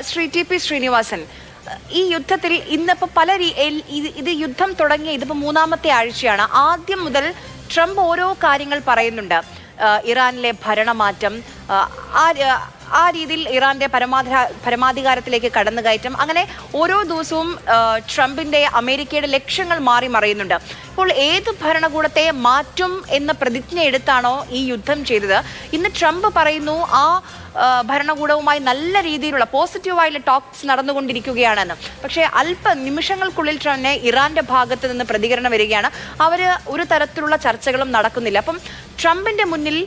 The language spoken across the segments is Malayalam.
ശ്രീ ടി പി ശ്രീനിവാസൻ, ഈ യുദ്ധത്തിൽ ഇന്നിപ്പോൾ ഇത് യുദ്ധം തുടങ്ങിയ ഇതിപ്പോൾ മൂന്നാമത്തെ ആഴ്ചയാണ്. ആദ്യം മുതൽ ട്രംപ് ഓരോ കാര്യങ്ങൾ പറയുന്നുണ്ട്. ഇറാനിലെ ഭരണമാറ്റം, ആ രീതിയിൽ ഇറാന്റെ പരമാധികാരത്തിലേക്ക് കടന്നുകയറ്റം, അങ്ങനെ ഓരോ ദിവസവും ട്രംപിന്റെ അമേരിക്കയുടെ ലക്ഷ്യങ്ങൾ മാറി മറയുന്നുണ്ട്. ഇപ്പോൾ ഏത് ഭരണകൂടത്തെ മാറ്റും എന്ന പ്രതിജ്ഞ എടുത്താണോ ഈ യുദ്ധം ചെയ്തത്? ഇന്ന് ട്രംപ് പറയുന്നു ആ ഭരണകൂടവുമായി നല്ല രീതിയിലുള്ള പോസിറ്റീവായുള്ള ടോക്സ് നടന്നുകൊണ്ടിരിക്കുകയാണെന്ന്. പക്ഷേ അല്പ നിമിഷങ്ങൾക്കുള്ളിൽ തന്നെ ഇറാന്റെ ഭാഗത്ത് നിന്ന് പ്രതികരണം വരികയാണ്. ഒരു തരത്തിലുള്ള ചർച്ചകളും നടക്കുന്നില്ല. അപ്പം ട്രംപിന്റെ മുന്നിൽ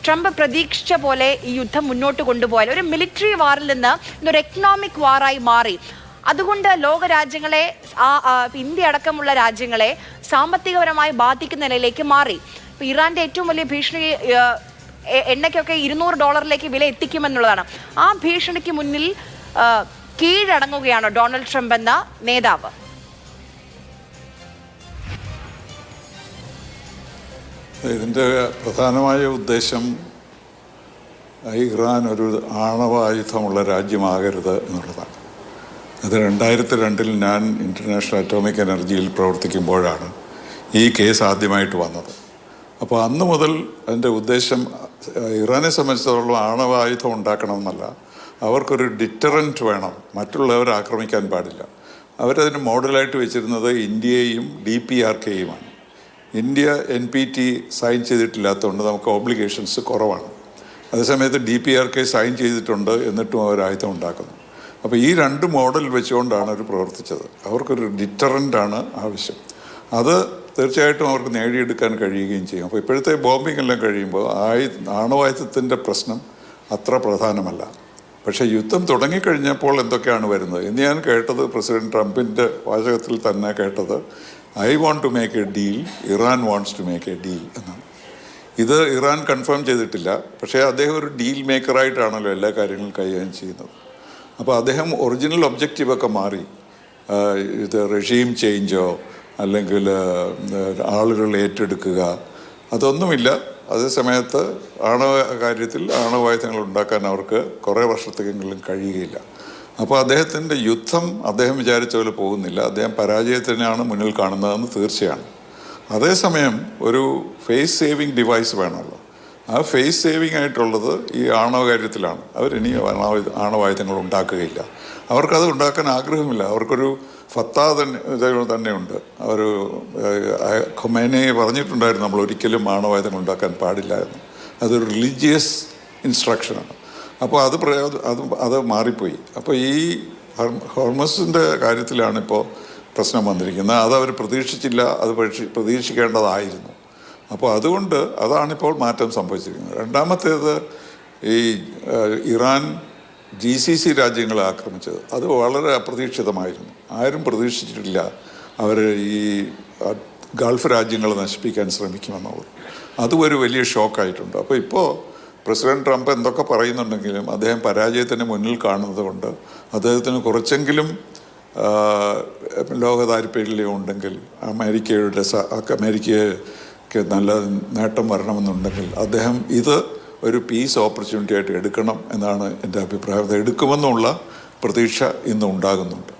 ട്രംപ് പ്രതീക്ഷിച്ച പോലെ ഈ യുദ്ധം മുന്നോട്ട് കൊണ്ടുപോയാൽ ഒരു മിലിറ്ററി വാറിൽ നിന്ന് ഇതൊരു എക്കണോമിക് വാറായി മാറി. അതുകൊണ്ട് ലോകരാജ്യങ്ങളെ, ഇന്ത്യ അടക്കമുള്ള രാജ്യങ്ങളെ സാമ്പത്തികപരമായി ബാധിക്കുന്ന നിലയിലേക്ക് മാറി. ഇപ്പം ഇറാന്റെ ഏറ്റവും വലിയ ഭീഷണി എണ്ണയ്ക്കൊക്കെ $200 വില എത്തിക്കുമെന്നുള്ളതാണ്. ആ ഭീഷണിക്ക് മുന്നിൽ കീഴടങ്ങുകയാണോ ഡൊണാൾഡ് ട്രംപ് എന്ന നേതാവ്? ഇതിൻ്റെ പ്രധാനമായ ഉദ്ദേശം ഇറാൻ ഒരു ആണവായുധമുള്ള രാജ്യമാകരുത് എന്നുള്ളതാണ്. അത് 2002 ഞാൻ ഇൻ്റർനാഷണൽ അറ്റോമിക് എനർജിയിൽ പ്രവർത്തിക്കുമ്പോഴാണ് ഈ കേസ് ആദ്യമായിട്ട് വന്നത്. അപ്പോൾ അന്ന് മുതൽ അതിൻ്റെ ഉദ്ദേശം ഇറാനെ സംബന്ധിച്ചിടത്തോളം ആണവായുധം ഉണ്ടാക്കണമെന്നല്ല, അവർക്കൊരു ഡിറ്ററൻറ്റ് വേണം, മറ്റുള്ളവരെ ആക്രമിക്കാൻ പാടില്ല. അവരതിന് മോഡലായിട്ട് വെച്ചിരുന്നത് ഇന്ത്യയെയും DPRKയുമാണ്. ഇന്ത്യ NPT സൈൻ ചെയ്തിട്ടില്ലാത്തതുകൊണ്ട് നമുക്ക് ഓബ്ലിഗേഷൻസ് കുറവാണ്. അതേസമയത്ത് DPRK സൈൻ ചെയ്തിട്ടുണ്ട്, എന്നിട്ടും അവർ ആയുധം ഉണ്ടാക്കുന്നു. അപ്പോൾ ഈ രണ്ട് മോഡൽ വെച്ചുകൊണ്ടാണ് അവർ പ്രവർത്തിച്ചത്. അവർക്കൊരു ഡിറ്ററൻ്റാണ് ആവശ്യം. അത് തീർച്ചയായിട്ടും അവർക്ക് നേടിയെടുക്കാൻ കഴിയുകയും ചെയ്യും. അപ്പോൾ ഇപ്പോഴത്തെ ബോംബിംഗ് എല്ലാം കഴിയുമ്പോൾ ആണവായുധത്തിൻ്റെ പ്രശ്നം അത്ര പ്രധാനമല്ല. പക്ഷേ യുദ്ധം തുടങ്ങിക്കഴിഞ്ഞപ്പോൾ എന്തൊക്കെയാണ് വരുന്നത് എന്ന് ഞാൻ കേട്ടത്, പ്രസിഡന്റ് ട്രംപിൻ്റെ വാചകത്തിൽ തന്നെ കേട്ടത്, I want to make a deal, Iran wants to make a deal എന്നാണ്. ഇത് ഇറാൻ കൺഫേം ചെയ്തിട്ടില്ല. പക്ഷേ അദ്ദേഹം ഒരു ഡീൽ മേക്കറായിട്ടാണല്ലോ എല്ലാ കാര്യങ്ങളും കൈകാര്യം ചെയ്യുന്നത്. അപ്പോൾ അദ്ദേഹം ഒറിജിനൽ ഒബ്ജക്റ്റീവൊക്കെ മാറി. ഇത് റെഷീം ചേഞ്ചോ അല്ലെങ്കിൽ ആളുകൾ ഏറ്റെടുക്കുക, അതൊന്നുമില്ല. അതേസമയത്ത് കാര്യത്തിൽ ആണവായുധങ്ങൾ ഉണ്ടാക്കാൻ അവർക്ക് കുറേ വർഷത്തേക്കെങ്കിലും കഴിയുകയില്ല. അപ്പോൾ അദ്ദേഹത്തിൻ്റെ യുദ്ധം അദ്ദേഹം വിചാരിച്ച പോലെ പോകുന്നില്ല. അദ്ദേഹം പരാജയത്തിനാണ് മുന്നിൽ കാണുന്നതെന്ന് തീർച്ചയാണ്. അതേസമയം ഒരു ഫേസ് സേവിങ് ഡിവൈസ് വേണമല്ലോ. ആ ഫേസ് സേവിങ് ആയിട്ടുള്ളത് ഈ ആണവ കാര്യത്തിലാണ്. അവരിനി ആണവായുധങ്ങൾ ഉണ്ടാക്കുകയില്ല. അവർക്കത് ഉണ്ടാക്കാൻ ആഗ്രഹമില്ല. അവർക്കൊരു ഫത്താ തന്നെയുണ്ട്. അവർ ഖൊമേനിയെ പറഞ്ഞിട്ടുണ്ടായിരുന്നു, നമ്മൾ ഒരിക്കലും ആണവായുധങ്ങൾ ഉണ്ടാക്കാൻ പാടില്ല എന്ന്. അതൊരു റിലീജിയസ് ഇൻസ്ട്രക്ഷനാണ്. അപ്പോൾ അത് മാറിപ്പോയി. അപ്പോൾ ഈ ഹോർമസിൻ്റെ കാര്യത്തിലാണിപ്പോൾ പ്രശ്നം വന്നിരിക്കുന്നത്. അതവർ പ്രതീക്ഷിച്ചില്ല, അത് പ്രതീക്ഷിക്കേണ്ടതായിരുന്നു. അപ്പോൾ അതുകൊണ്ട് അതാണിപ്പോൾ മാറ്റം സംഭവിച്ചിരിക്കുന്നത്. രണ്ടാമത്തേത്, ഈ ഇറാൻ GCC രാജ്യങ്ങളെ ആക്രമിച്ചത് അത് വളരെ അപ്രതീക്ഷിതമായിരുന്നു. ആരും പ്രതീക്ഷിച്ചിട്ടില്ല അവർ ഈ ഗൾഫ് രാജ്യങ്ങളെ നശിപ്പിക്കാൻ ശ്രമിക്കുമെന്നുള്ളത്. അതും ഒരു വലിയ ഷോക്കായിട്ടുണ്ട്. അപ്പോൾ ഇപ്പോൾ പ്രസിഡന്റ് ട്രംപ് എന്തൊക്കെ പറയുന്നുണ്ടെങ്കിലും അദ്ദേഹം പരാജയത്തിന് മുന്നിൽ കാണുന്നത് കൊണ്ട് അദ്ദേഹത്തിന് കുറച്ചെങ്കിലും ലോക താല്പര്യം ഉണ്ടെങ്കിൽ, അമേരിക്കയ്ക്ക് നല്ല നേട്ടം വരണമെന്നുണ്ടെങ്കിൽ അദ്ദേഹം ഇത് ഒരു പീസ് ഓപ്പർച്യൂണിറ്റി ആയിട്ട് എടുക്കണം എന്നാണ് എൻ്റെ അഭിപ്രായം. അത് എടുക്കുമെന്നുള്ള പ്രതീക്ഷ ഇന്ന് ഉണ്ടാകുന്നുണ്ട്.